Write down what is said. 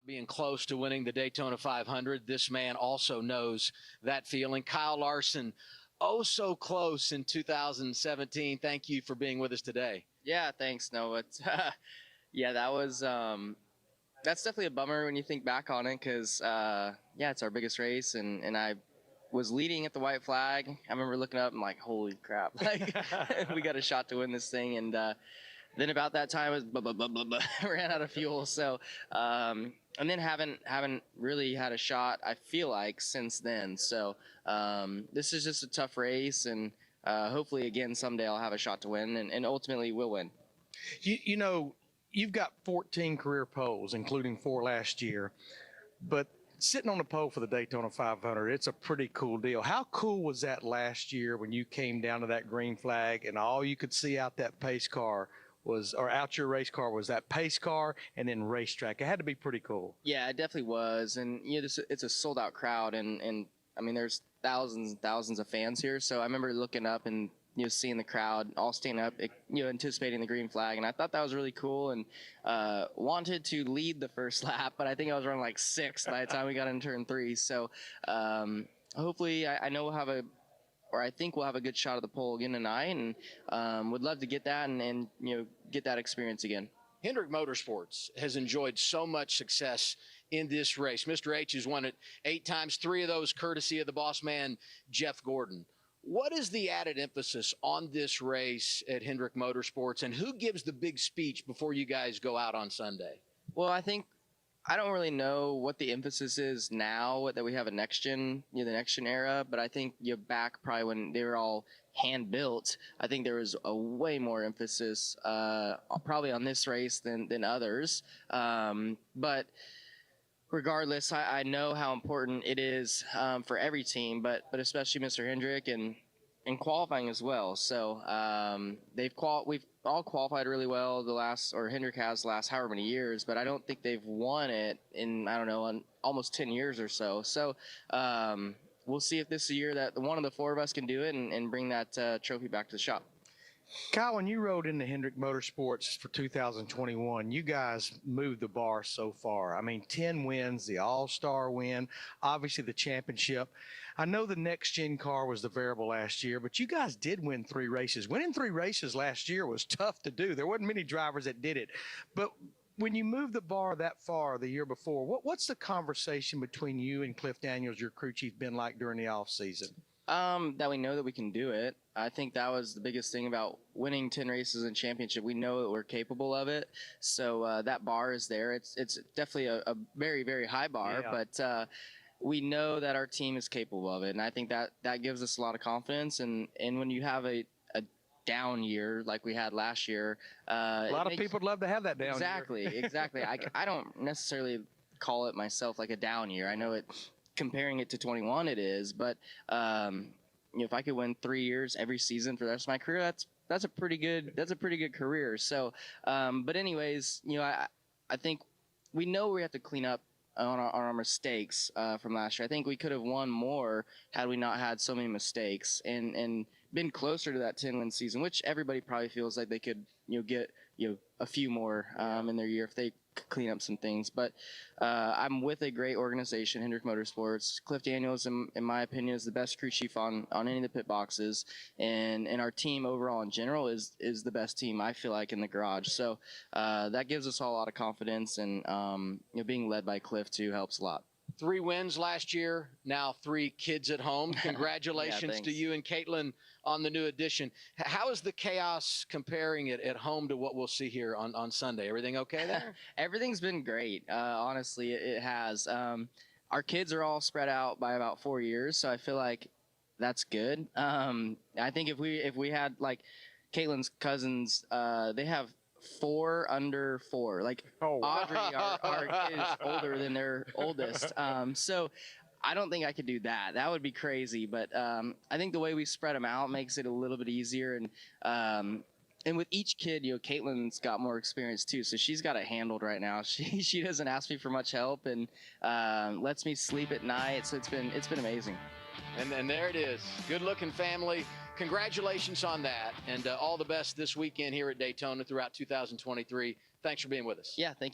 Being close to winning the Daytona 500. This man also knows that feeling. Kyle Larson, oh so close in 2017. Thank you for being with us today. Yeah, thanks. No, it's yeah, that was that's definitely a bummer when you think back on it because yeah, it's our biggest race, and I was leading at the white flag. I remember looking up and like, holy crap, like we got a shot to win this thing, and then about that time, it was ran out of fuel. So, and then haven't really had a shot, I feel like, since then. So this is just a tough race, and hopefully, again, someday I'll have a shot to win, and ultimately we'll win. You know, you've got 14 career poles, including 4 last year, but sitting on the pole for the Daytona 500, it's a pretty cool deal. How cool was that last year when you came down to that green flag and all you could see out that pace car was, or out your race car, was that pace car and then racetrack? It had to be pretty cool. Yeah, it definitely was, and you know, it's a sold out crowd, and I mean, there's thousands and thousands of fans here. So I remember looking up and seeing the crowd all standing up, anticipating the green flag, and I thought that was really cool, and wanted to lead the first lap, but I think I was running like 6th by the time we got into turn 3. So hopefully, I know we'll have I think we'll have a good shot at the pole again tonight, and would love to get that and get that experience again. Hendrick Motorsports has enjoyed so much success in this race. Mr. H has won it 8 times, 3 of those courtesy of the boss man, Jeff Gordon. What is the added emphasis on this race at Hendrick Motorsports, and who gives the big speech before you guys go out on Sunday? Well, I don't really know what the emphasis is now that we have a next gen, the next gen era, but I think back probably when they were all hand built, I think there was a way more emphasis probably on this race than others. But regardless, I know how important it is for every team, but especially Mr. Hendrick and qualifying as well. So we've all qualified really well Hendrick has the last however many years, but I don't think they've won it in, I don't know, in almost 10 years or so. So we'll see if this is a year that one of the 4 of us can do it and bring that trophy back to the shop. Kyle, when you rode into Hendrick Motorsports for 2021, you guys moved the bar so far. I mean, 10 wins, the All-Star win, obviously the championship. I know the next-gen car was the variable last year, but you guys did win 3 races. Winning 3 races last year was tough to do. There wasn't many drivers that did it. But when you move the bar that far the year before, what's the conversation between you and Cliff Daniels, your crew chief, been like during the off-season? That we know that we can do it. I think that was the biggest thing about winning 10 races in championship. We know that we're capable of it. So that bar is there. It's definitely a very, very high bar, yeah. But we know that our team is capable of it. And I think that gives us a lot of confidence. And when you have a down year like we had last year, a lot of people would love to have that down year. Exactly. I don't necessarily call it myself like a down year. I know it. Comparing it to 21, it is, but if I could win 3 years every season for the rest of my career, that's a pretty good career. So, but anyways, I think we know we have to clean up on our mistakes from last year. I think we could have won more had we not had so many mistakes and been closer to that 10-win season, which everybody probably feels like they could get a few more in their year if they clean up some things. But I'm with a great organization, Hendrick Motorsports. Cliff Daniels, in my opinion, is the best crew chief on any of the pit boxes, and our team overall in general is the best team, I feel like, in the garage. So that gives us all a lot of confidence, and being led by Cliff too helps a lot. 3 wins last year, now 3 kids at home. Congratulations to you and Caitlin on the new addition. How is the chaos comparing it at home to what we'll see here on Sunday? Everything okay there? Everything's been great. Honestly, it has. Our kids are all spread out by about 4 years, so I feel like that's good. I think if we had like Caitlin's cousins, they have 4 under 4. Like Audrey, our kid is older than their oldest. So I don't think I could do that. That would be crazy. But I think the way we spread them out makes it a little bit easier. And with each kid, Caitlin's got more experience too, so she's got it handled right now. She doesn't ask me for much help and lets me sleep at night. So it's been amazing. And there it is. Good-looking family. Congratulations on that, and all the best this weekend here at Daytona throughout 2023. Thanks for being with us. Yeah, thank you.